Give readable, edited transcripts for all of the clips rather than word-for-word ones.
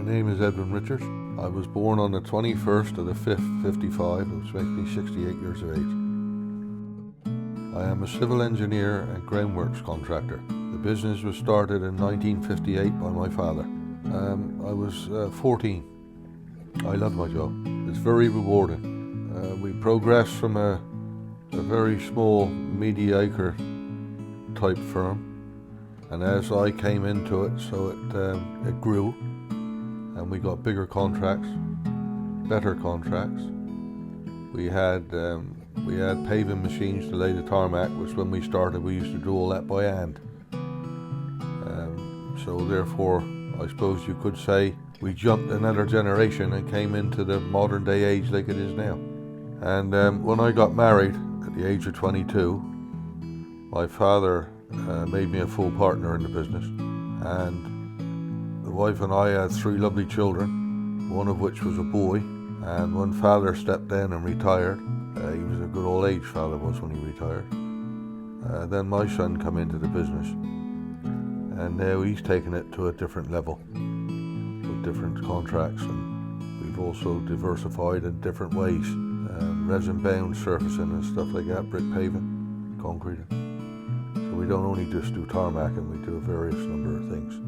name is Edwin Richards. I was born on the 21st of the 5th, 55, which makes me 68 years of age. I am a civil engineer and groundworks contractor. The business was started in 1958 by my father. I was 14. I love my job. It's very rewarding. We progressed from a very small, mediocre type firm, and as I came into it, so it grew, and we got bigger contracts, better contracts. We had paving machines to lay the tarmac, which when we started we used to do all that by hand. So therefore, I suppose you could say we jumped another generation and came into the modern day age like it is now. And when I got married at the age of 22, my father made me a full partner in the business, and the wife and I had 3 lovely children, one of which was a boy. And when father stepped down and retired, he was a good old age, father was, when he retired. Then my son come into the business, and now he's taken it to a different level with different contracts, and we've also diversified in different ways, resin bound surfacing and stuff like that, brick paving, concrete. So we don't only just do tarmac, and we do a various number of things.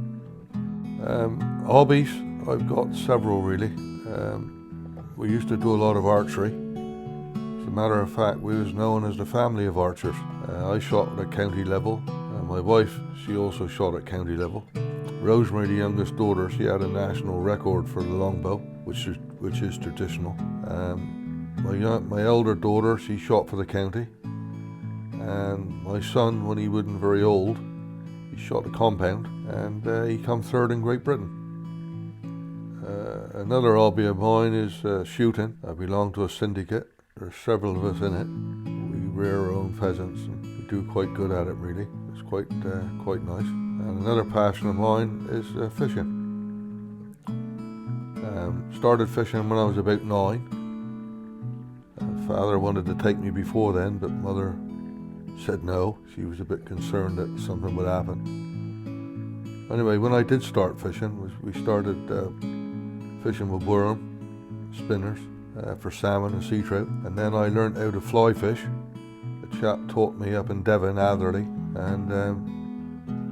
Hobbies, I've got several really. We used to do a lot of archery. As a matter of fact, we was known as the family of archers. I shot at county level. My wife, she also shot at county level. Rosemary, the youngest daughter, she had a national record for the longbow, which is traditional. My elder daughter, she shot for the county. And my son, when he wasn't very old, he shot a compound, and he come 3rd in Great Britain. Another hobby of mine is shooting. I belong to a syndicate. There's several of us in it. We rear our own pheasants, and we do quite good at it really. It's quite nice. And another passion of mine is fishing. Started fishing when I was about 9. Father wanted to take me before then, but mother said no. She was a bit concerned that something would happen. Anyway, when I did start fishing, we started fishing with worm, spinners, for salmon and sea trout. And then I learnt how to fly fish. A chap taught me up in Devon, Atherley, and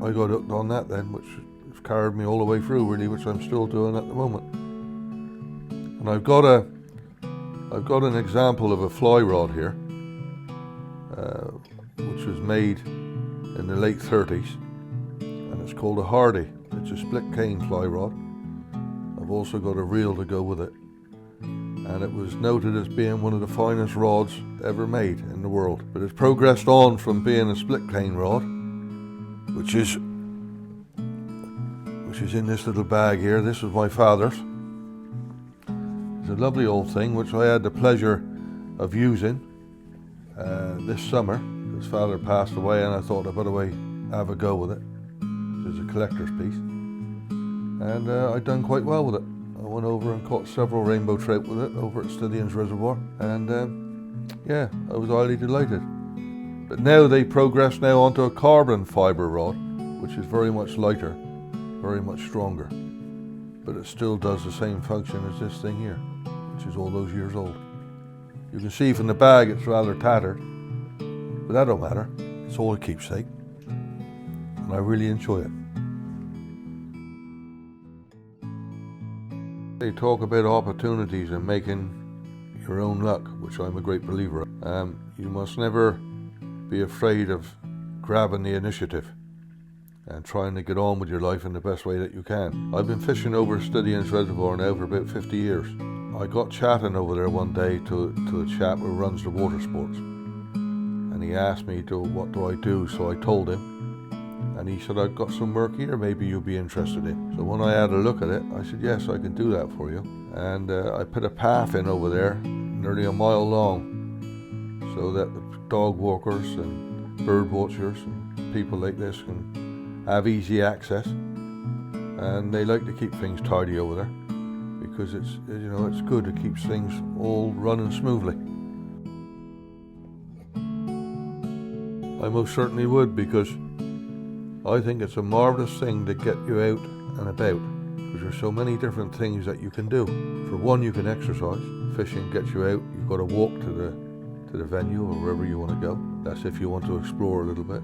I got hooked on that then, which has carried me all the way through really, which I'm still doing at the moment. And I've got an example of a fly rod here, which was made in the late 30s, and it's called a Hardy. It's a split cane fly rod. I've also got a reel to go with it, and it was noted as being one of the finest rods ever made in the world. But it's progressed on from being a split cane rod, which is in this little bag here. This was my father's. It's a lovely old thing which I had the pleasure of using this summer. His father passed away, and I thought I'd better have a go with it. It's a collector's piece, and I'd done quite well with it. I went over and caught several rainbow trout with it over at Stidion's Reservoir, and yeah, I was highly delighted. But now they progressed now onto a carbon fibre rod, which is very much lighter, very much stronger, but it still does the same function as this thing here, which is all those years old. You can see from the bag it's rather tattered, but that don't matter. It's all a keepsake, and I really enjoy it. They talk about opportunities and making your own luck, which I'm a great believer of. You must never be afraid of grabbing the initiative and trying to get on with your life in the best way that you can. I've been fishing over Stidion's Reservoir now for about 50 years. I got chatting over there one day to a chap who runs the water sports, and he asked me what do I do, so I told him, and he said, I've got some work here maybe you'll be interested in. So when I had a look at it, I said, yes, I can do that for you. And I put a path in over there, nearly a mile long, so that the dog walkers and bird watchers and people like this can have easy access. And they like to keep things tidy over there, because it's good to keep things all running smoothly. I most certainly would, because I think it's a marvellous thing to get you out and about because there's so many different things that you can do. For one, you can exercise. Fishing gets you out. You've got to walk to the venue or wherever you want to go. That's if you want to explore a little bit.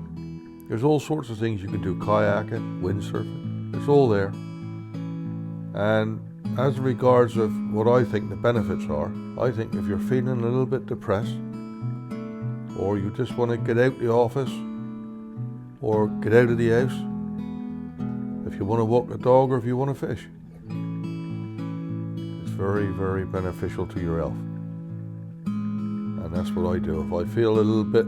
There's all sorts of things you can do: kayaking, windsurfing. It's all there. And as regards of what I think the benefits are, I think if you're feeling a little bit depressed, or you just want to get out the office, or get out of the house, if you want to walk the dog or if you want to fish, it's very, very beneficial to your health. And that's what I do. If I feel a little bit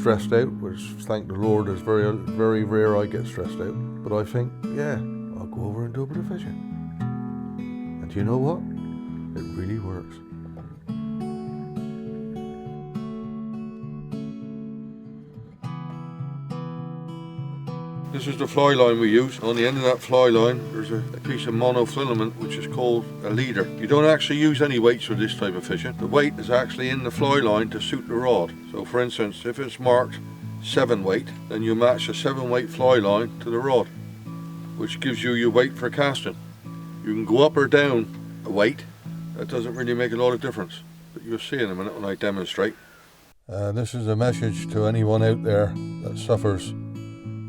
stressed out, which thank the Lord is very, very rare I get stressed out, but I think, yeah, I'll go over and do a bit of fishing. And you know what? It really works. This is the fly line we use. On the end of that fly line there's a piece of monofilament which is called a leader. You don't actually use any weights for this type of fishing. The weight is actually in the fly line to suit the rod. So for instance, if it's marked 7 weight, then you match a 7 weight fly line to the rod, which gives you your weight for casting. You can go up or down a weight. That doesn't really make a lot of difference, but you'll see in a minute when I demonstrate. This is a message to anyone out there that suffers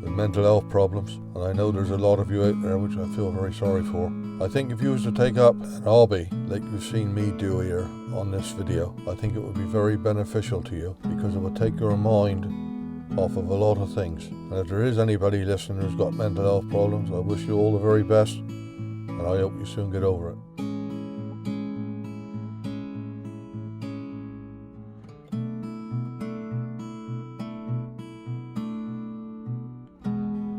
with mental health problems, and I know there's a lot of you out there, which I feel very sorry for. I think if you was to take up an hobby like you've seen me do here on this video, I think it would be very beneficial to you, because it would take your mind off of a lot of things. And if there is anybody listening who's got mental health problems, I wish you all the very best, and I hope you soon get over it.